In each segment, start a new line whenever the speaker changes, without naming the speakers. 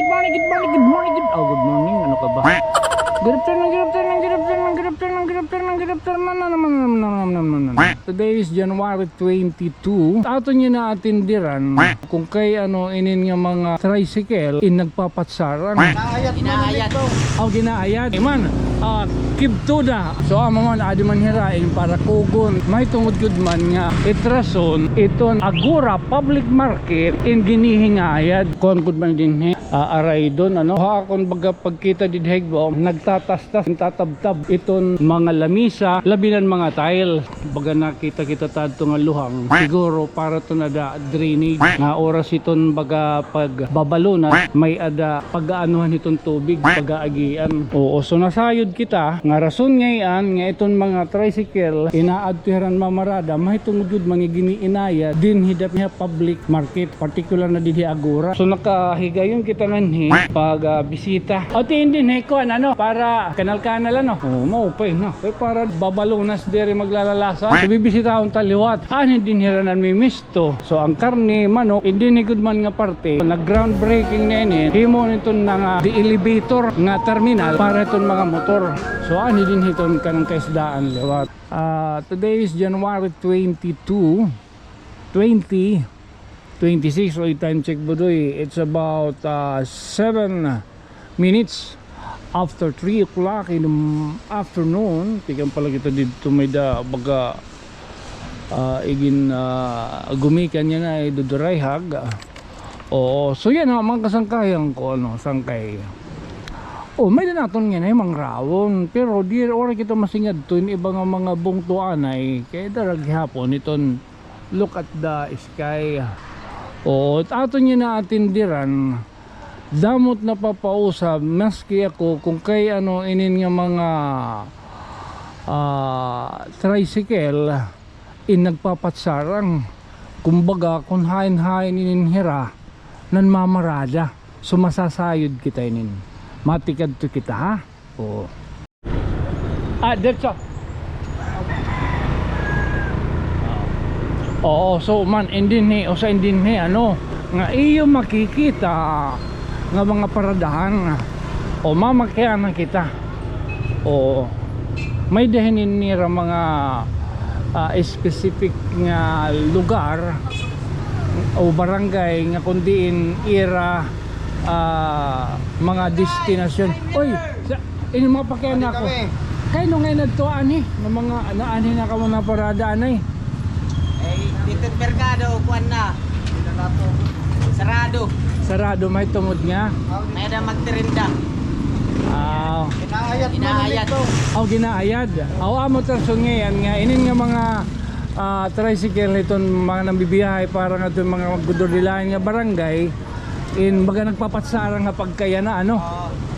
good morning, good morning, good morning, good... Oh, good morning, ano ka ba? Good afternoon, good afternoon, good afternoon, good afternoon, good afternoon, good afternoon. Today is January 22. Ato nyo na atindiran kung kay ano inin nga mga tricycle in nagpapatsarang.
Ginaayat.
Oh, ginaayat. Iman, kibtuda. So, man, adi man hirain para kugon. May tungod good man nga itrason iton Agora Public Market in ginihingayad. Kon good man din aray doon, ano. Hakon baga pagkita din hegbo, nagtatastas, tatabtab iton mga lamisa, labinan mga tile. Baga nakita kita tadto nga luhang. Siguro para to na da drainage. Nga oras iton baga pagbabalo na may ada pag-aanuhan itong tubig, pag-aagian. Oo, so nasayod kita nga rason ngayon nga iton mga tricycle inaadtuheran mamarada mahitungod mga giniinaya din hidap niya public market, particular na din Agora. So nakahigayon kita nganhi pag bisita. O din heko ano para kanal-kanal ano. Oh, maupay na. Kay para babalunas diri maglalalasan. So bibisitahon taliwat. Hindi hiranan mi misto. So ang karne manok hindi ni good man nga parte. Nag groundbreaking nene. Himo niton nga the elevator nga terminal para iton mga motor. So ani din hiton kanang kaisdaan liwat. Today is January 22, 2026. So time check budoy. It's about 7 minutes after 3 o'clock in the afternoon. Tigang pala kita dito may da baga gumikan niya na idudurayhag. Oo, so yan mga kasangkayan ko ano, sangkay. Oh, may danaton nga na yung mga rawon. Pero di ora kita masingad to in iba nga mga bungtuan ay kaya darag hapon iton look at the sky. Oo, aton niya na atindiran damot na papausab maski ako kung kay ano inin nga mga tricycle in nagpapatsarang kumbaga kung hain-hain ininhira nan mamarada so masasayod kita inin matikad to kita ha. Oo. That's all. Oo, so man indin o sa indin ano nga iyo makikita nga mga paradahan o mamakyan kita. O may dahinin nira mga specific nga lugar o barangay nga kundiin ira mga destinasyon. Oy, ini mga pakyan ako. Kay no ngay nagtuan ng mga naani na ka mga paradaan ay.
Dito merkado kuan na. Sarado.
Sarado may tungod nga.
May ada magtirinda. Ginaayat.
Oh, ginaayad. Amo trason ngayon nga inin nga mga tricycle iton mga nambibiyahe para nga iton mga magdudurilahan nga barangay in baga nagpapatsara nga pagkaya na ano.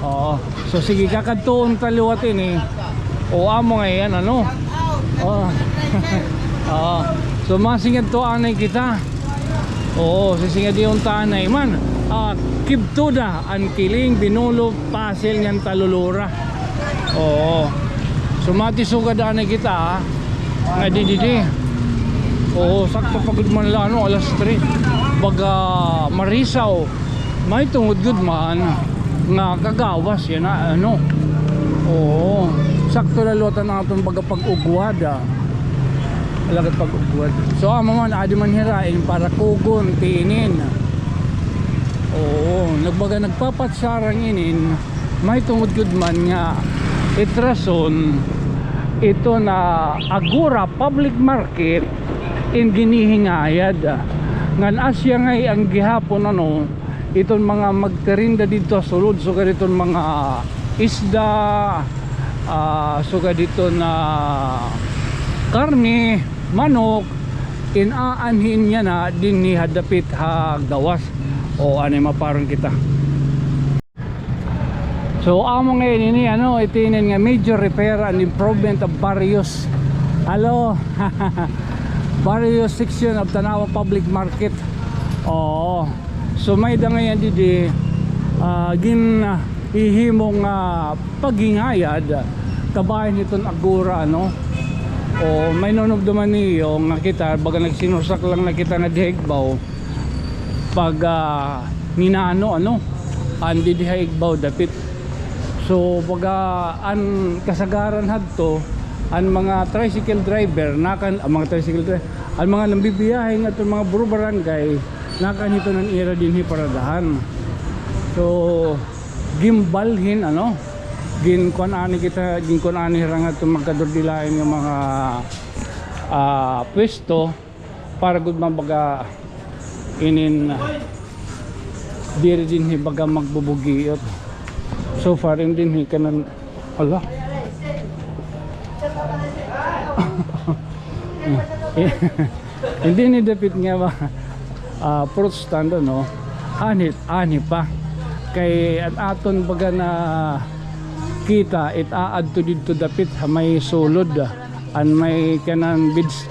Oo. So sige kakadtuon taliwat ini. O amo ngayon ano. Oo. Oo. So masingad to anay kita. Oo, sisingad yung tanay man. Kibtuda ang kiling binulo pasil ngan talulura. Oo. So matisugad anay kita nga di. Oo, sakto pagod man lang ano alas 3. Baga Marisaw may tungod good man nga kagawas yan ano. Oo. Sakto lalutan na itong baga pag-ugwad alagat pag-ugwad. So man adi man hirain para kugon tiinin. Oo, nagbaga nagpapatsarang inin may tungod good man nga itrason ito na Agora Public Market in ginihingayad. Ngan asya ngay ang gihapon ano iton mga magterinda dito sulod so kaditong mga isda so kadito na karne manok inaanhin niya na din ni hadapit ha gawas o anay maparang kita. So amo ngayon ini ano itinin nga major repair and improvement of various various section of Tanawa Public Market. Oo. So may da ngayon didi gin ihimong paghingayad kabahin itong Agora ano. O may nonog duman niyo nga kita baga nagsinusak lang na kita na dihigbaw pag ninano ano andi diha igbaw dapit. So baga an kasagaran hadto ang mga tricycle driver nakan ang mga tricycle driver ang mga nambibiyahe nga itong mga buro barangay nakan ito ng ira dinhi paradahan. So gimbalhin ano ginkuan ani rangat itong magkadurdilain ng mga pwesto para gud mabaga inin diri dinhi baga magbubugiot. So far in dinhi kanan ala hindi ni dapit nga ba fruit stand no ani pa kay at aton baga na kita it aad to dito dapit may sulod an may kanan bids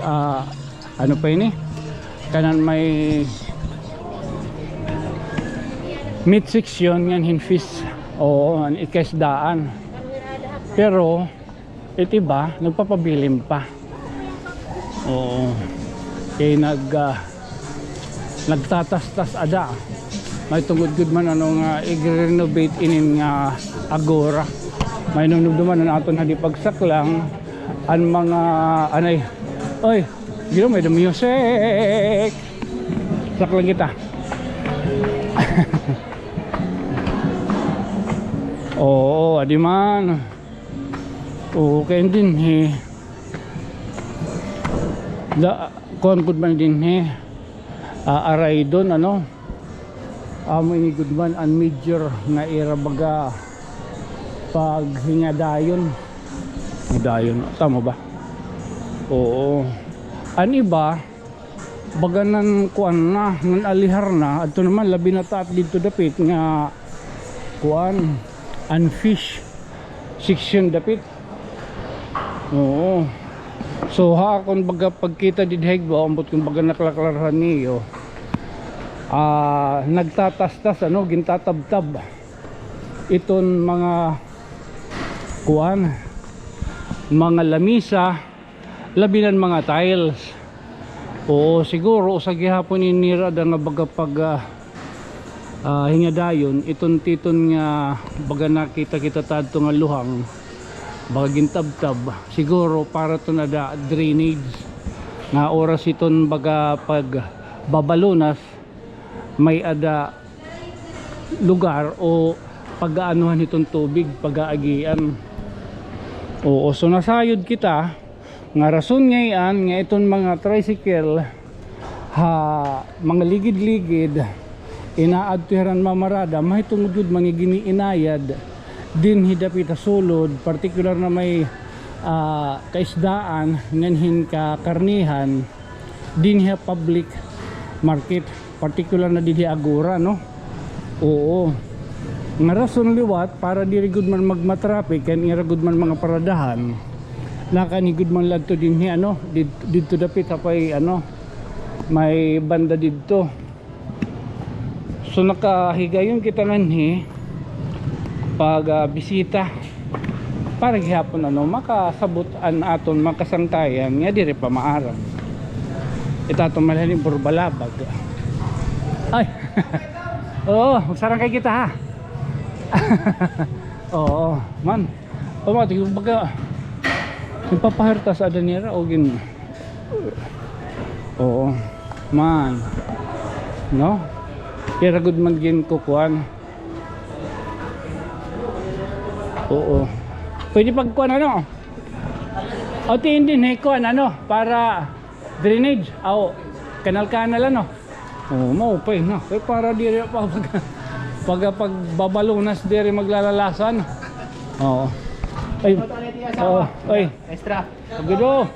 ano pa ini kanan may meat section nga hinfish oo an ikasdaan pero iti ba nagpapabilim pa. Oo. Kay nagtatastas ada. May tungod-gud man ano nga i-renovate inin nga agora. May nunugduman na aton hadi pagsaklang an mga anay. Oy, gino may the music. Saklang kita. Oo, adi man. Oo, kaya din kuan gud man din aray doon ano ini gud man an major na era baga pag hingadayon tama ba? Oo an iba baga nan kuan na nan alihar na adto naman labi na taat dito dapit nga kuan an fish section dapit. Oo. So kung baga pagkita didheg ba ambot kung baga naklaklaran niyo nagtatastas ano gintatabtab iton mga kuan mga lamisa labinan mga tiles. Oo siguro sa gihapon ni nira da nga baga pag hingadayon iton titon nga baga nakita kita tadto nga luhang baga gintabtab siguro para to na da drainage nga oras iton baga pag babalunas may ada lugar o pag-aanuhan itong tubig pag-aagian. Oo so nasayod kita nga rason ngayon nga iton mga tricycle mga ligid-ligid inaadtuheran mamarada may tungod mga giniinayad din hidapit sulod partikular na may kaisdaan nganhin ka karnihan din hiya public market partikular na din hiya agora no. Oo nga rason liwat para diri gud man magmatraffic kan ira gud man mga paradahan nakani gud man ladto din hiya ano didto dapit apay ano may banda didto. So nakahigayon kita nanhi pag bisita para gihapon ano makasabot an aton makasangtayan nga diri pa maarang itaton malani burbalabag ay oo magsarang kay kita ha. Oo man pamati baga nagpapahirtas ada nira o gin oo man no kaya good man gin kukuan. Oo. Pwede pagkuan ano? O tiin din kuan ano para drainage. O kanal-kanal ano. Oo, maupay na. Kaya para diri pa pag babalunas diri maglalalasan. Oo. Ay. Oo, ay.
Extra.
Pagido.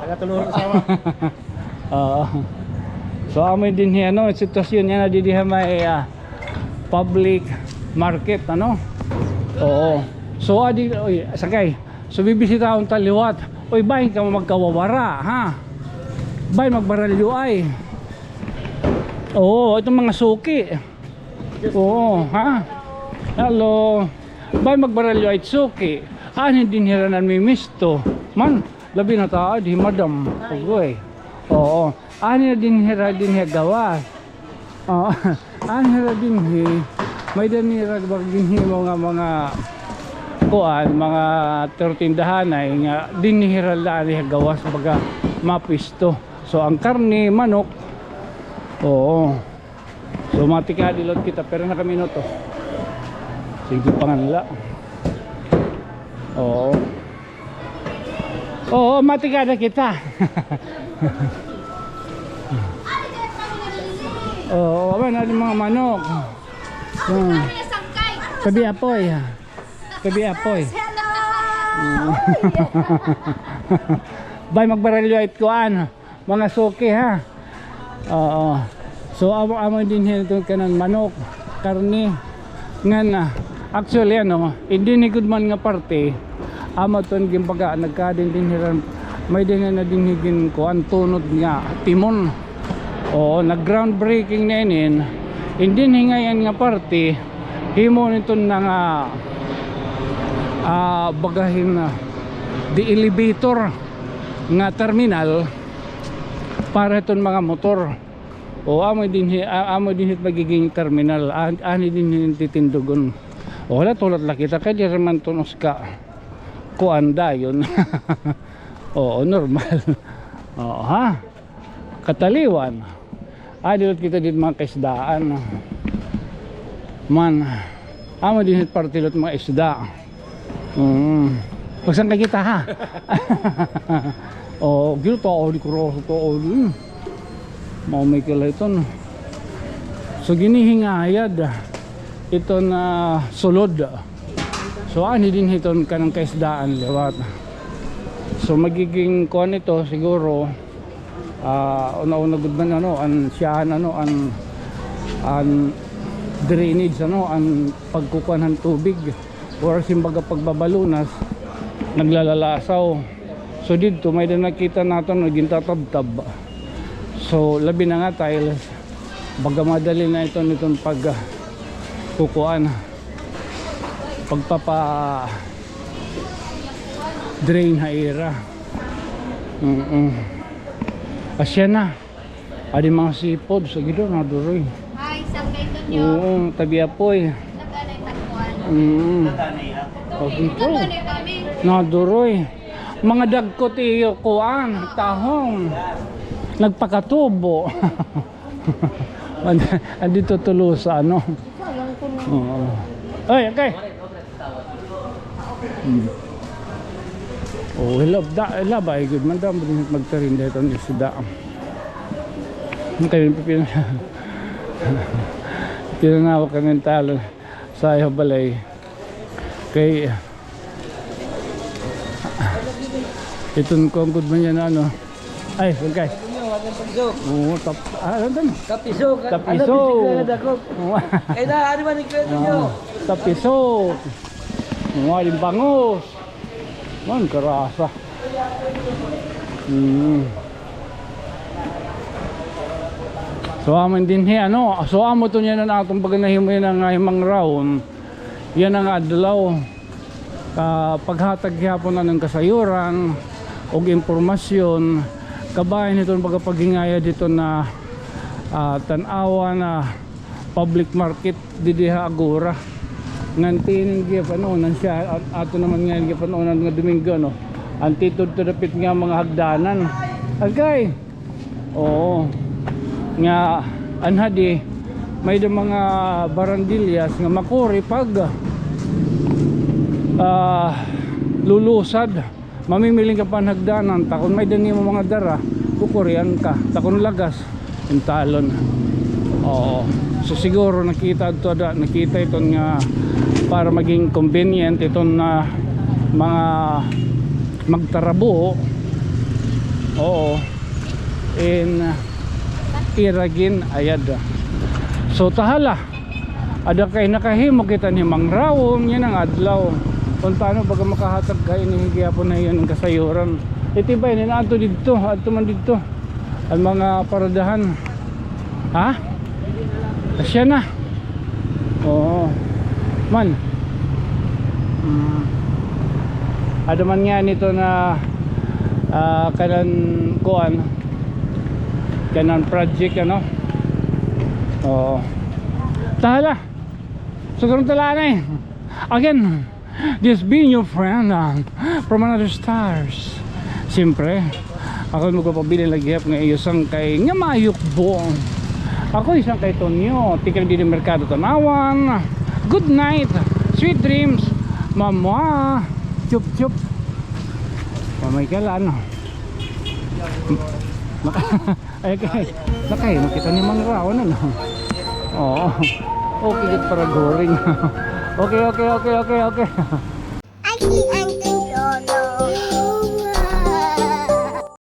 Taga-tulong sa awa.
Oo. So amoy din hi ano sitwasyon niya na didiha may public market ano. Oo. So adi oy sakay. So bibisita akong taliwat. Oy bahin ka magkawawara ha. Bahin magbaralyo ay. Oo, itong mga suki. Oo, ha. Hello. Bahin magbaralyo ay suki. Hindi nihiranan may misto. Man, labi na taa di madam. Ogoy. Oo. Ani na din hira din gawas. Oo. Ani hira din may danirag baghinhimo nga mga kuan, mga tindahan ay nga dinhiral na ni gawas baga mapisto. So ang karne, manok, oo. So matikadilot kita pero na kami no to. Sige panganla. Oo. Oo, matikada kita. Oo, aban na mga manok. Tabi apoy. Tabi apoy. Bay magbaralyo it kuan. Mga suki ha. Oo. So amo din hito kanan manok, karne nga na. Actually ano, hindi ni good man nga parte. Amo ton gimbaga nagkadin din hiran may din na din higin kuan tunod nga timon. Oo, nag groundbreaking na inin. Hindi hingayan nga parte. Himo nito na nga bagahin na the elevator nga terminal para iton mga motor. O amo din magiging terminal ani din titindugon. O wala tulad la kita kay di man tunos ka kuanda yun. Oo, normal. Oo ha. Kataliwan. Adilot kita din mga kaisdaan. Man, amo din partilot mga isda. Pagsan ka kita ha. Oh, gito to di cross to all. Mau may kailan so ginihingayad ito na sulod. So ani din hiton kanang kaisdaan lewat. So magiging kuan ito siguro una-una gud man ano an siyahan ano an drainage ano an pagkukuhan ng tubig or simbaga pagbabalunas naglalalasaw. So dito may din nakita natin naging tatabtab. So labi na nga tiles baga madali na ito nitong pag kukuan pagpapa drain haira. Asya na adi mga sipod sa gido na duroy.
Ay, sakay to nyo.
Oo, tabi apoy.
Naganay takwan.
Okay po.
Naganay kami.
Na duroy. Mga dagkot iyo kuan tahong nagpakatubo. Andito tulo sa ano. Oo. Ay, okay. Oh, love ay good man daw magtarin dito ng isda. Kayo pinanawak ka ng talo sa iyo balay. Kay itong kong good man yan ano. Ay, okay. Oo,
Tapiso.
Tapiso.
Kaya na, ano man yung kwento nyo?
Tapiso. Mga limbangos. Man, karasa. So amin din ano. So amo to niya na atong paganahimo yan ang himang round. Yan ang adlaw. Paghatag hapon na ng kasayuran o impormasyon. Kabayan itong pagpagingaya dito na tanawa na public market didiha agora. Ngantin gyud ano nan siya ato naman nga gyud ano nga Domingo no. Antitod to dapit nga mga hagdanan. Agay. Oo. Nga anhadi may da mga barandilyas nga makuri pag lulusad. Mamimiling ka pa hagdanan takon may dani mo mga dara kukurian ka takon lagas yung talon. Oo. So siguro nakita ito nga para maging convenient itong na mga magtarabo. Oo. In iragin ayad. So tahala. Ada kay nakahimo kita ni mangrawom yan ang adlaw. Kung paano baga makahatag kayo ni higapon na yun ang kasayuran. Itibay ni ato dito, ato man dito. Ang mga paradahan. Ha? Asya na. Oo. Man. Ada man nga nito na kanan kuan. Kanan project ano. Oo. Tahala. So ganun tala na eh. Again, this being your friend from another stars. Siyempre, ako magpapabili lagi ng isang kay nga mayukbo. Ako isang kay Tonyo, tikal din ng Merkado Tanawan. Good night, sweet dreams, mama. Chup chup. Mamay ka lang. Nakay, makita ni Mang Rao na no. Oo. Okay, good para goring. Okay.
Aki,